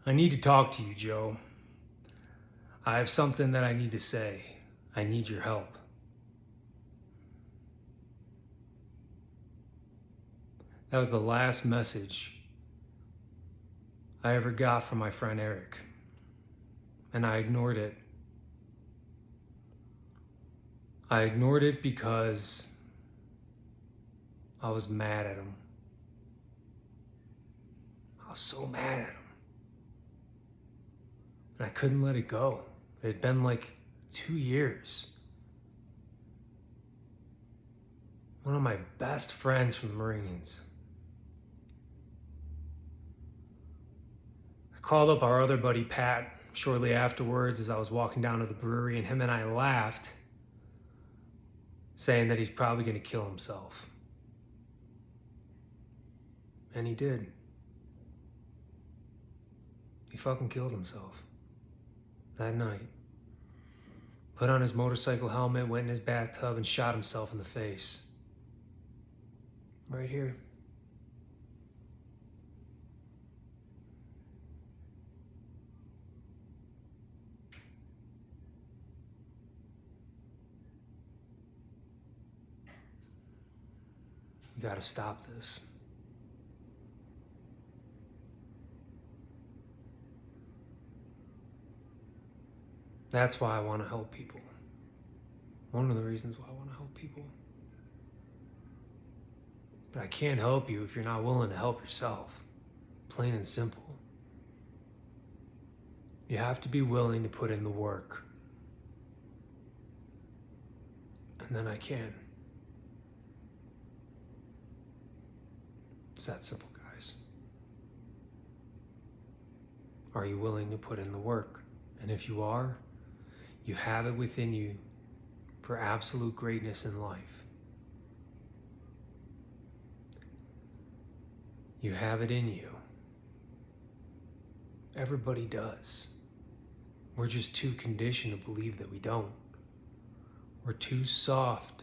I need to talk to you, Joe. I have something that I need to say. I need your help. That was the last message I ever got from my friend Eric, and I ignored it. I ignored it because I was mad at him. I was so mad at him. And I couldn't let it go. It had been like 2 years. One of my best friends from the Marines. I called up our other buddy Pat shortly afterwards as I was walking down to the brewery, and him and I laughed, saying that he's probably going to kill himself. And he did. He fucking killed himself that night. Put on his motorcycle helmet, went in his bathtub, and shot himself in the face. Right here. We gotta stop this. That's why I want to help people. One of the reasons why I want to help people. But I can't help you if you're not willing to help yourself. Plain and simple. You have to be willing to put in the work. And then I can. It's that simple, guys. Are you willing to put in the work? And if you are, you have it within you for absolute greatness in life. You have it in you. Everybody does. We're just too conditioned to believe that we don't. We're too soft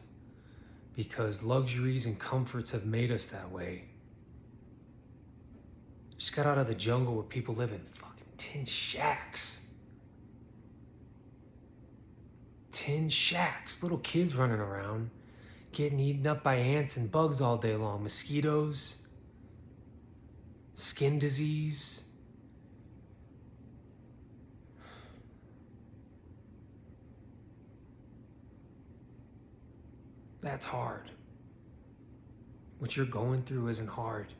because luxuries and comforts have made us that way. Just got out of the jungle where people live in fucking tin shacks. Tin shacks, little kids running around, getting eaten up by ants and bugs all day long, mosquitoes, skin disease. That's hard. What you're going through isn't hard.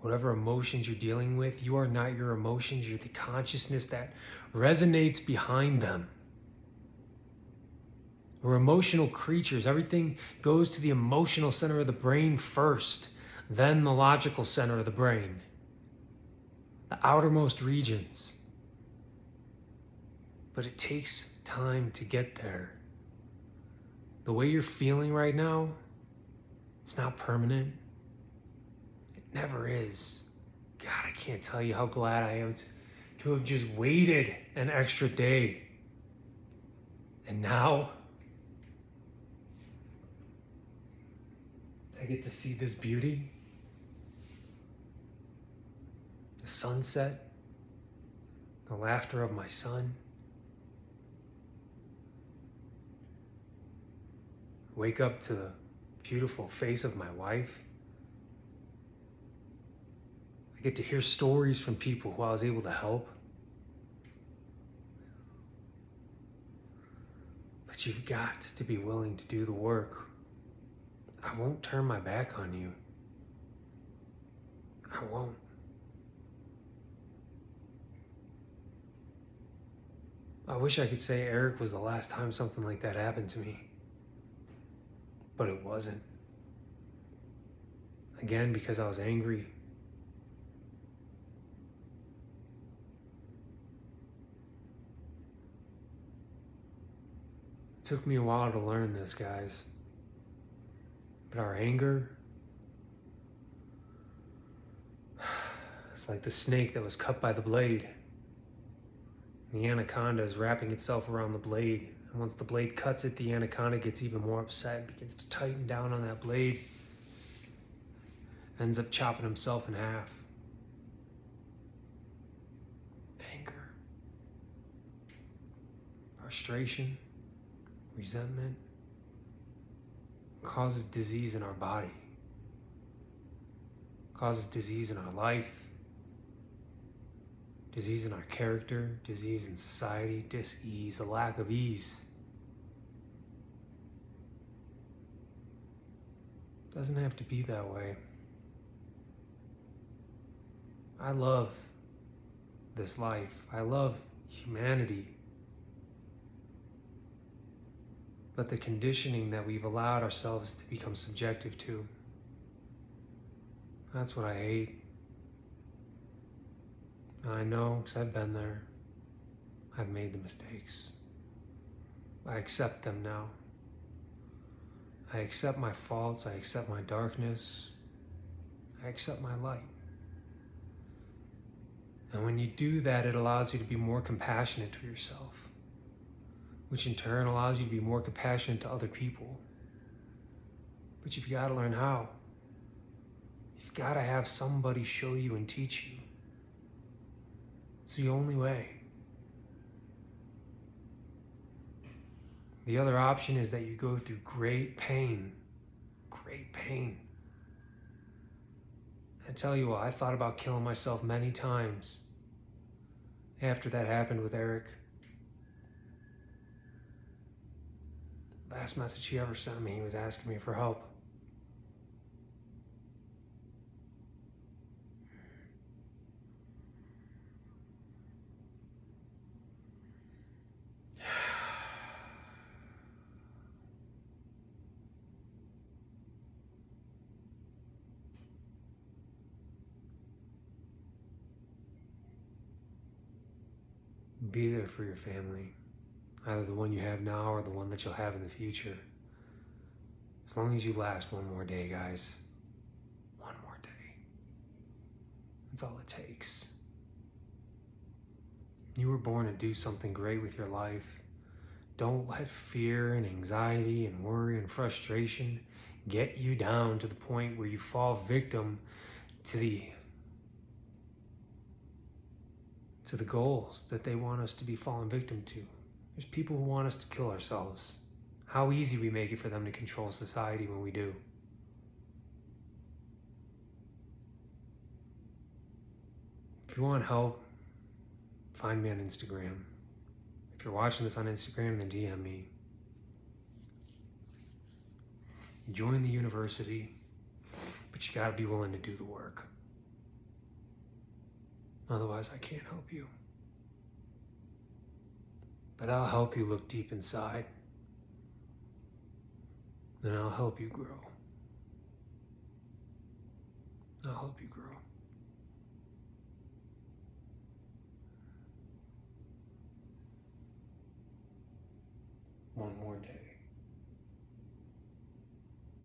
Whatever emotions you're dealing with, you are not your emotions, you're the consciousness that resonates behind them. We're emotional creatures. Everything goes to the emotional center of the brain first, then the logical center of the brain, the outermost regions. But it takes time to get there. The way you're feeling right now, it's not permanent. It never is. God, I can't tell you how glad I am to have just waited an extra day. And now I get to see this beauty, the sunset, the laughter of my son. Wake up to the beautiful face of my wife. I get to hear stories from people who I was able to help. But you've got to be willing to do the work. I won't turn my back on you. I won't. I wish I could say Eric was the last time something like that happened to me. But it wasn't. Again, because I was angry. It took me a while to learn this, guys. But our anger, it's like the snake that was cut by the blade. The anaconda is wrapping itself around the blade. And once the blade cuts it, the anaconda gets even more upset and begins to tighten down on that blade. Ends up chopping himself in half. frustration, resentment causes disease in our body, causes disease in our life, disease in our character, disease in society, dis-ease, a lack of ease. Doesn't have to be that way. I love this life. I love humanity. But the conditioning that we've allowed ourselves to become subjective to, that's what I hate. And I know, because I've been there. I've made the mistakes. I accept them now. I accept my faults. I accept my darkness. I accept my light. And when you do that, it allows you to be more compassionate to yourself, which in turn allows you to be more compassionate to other people. But you've got to learn how. You've got to have somebody show you and teach you. It's the only way. The other option is that you go through great pain. Great pain. I tell you what, I thought about killing myself many times after that happened with Eric. Last message he ever sent me, he was asking me for help. Be there for your family, either the one you have now or the one that you'll have in the future. As long as you last one more day, guys. One more day. That's all it takes. You were born to do something great with your life. Don't let fear and anxiety and worry and frustration get you down to the point where you fall victim to the goals that they want us to be fallen victim to. There's people who want us to kill ourselves. How easy we make it for them to control society when we do. If you want help, find me on Instagram. If you're watching this on Instagram, then DM me. Join the university, but you gotta be willing to do the work. Otherwise, I can't help you. But I'll help you look deep inside. And I'll help you grow. I'll help you grow. One more day.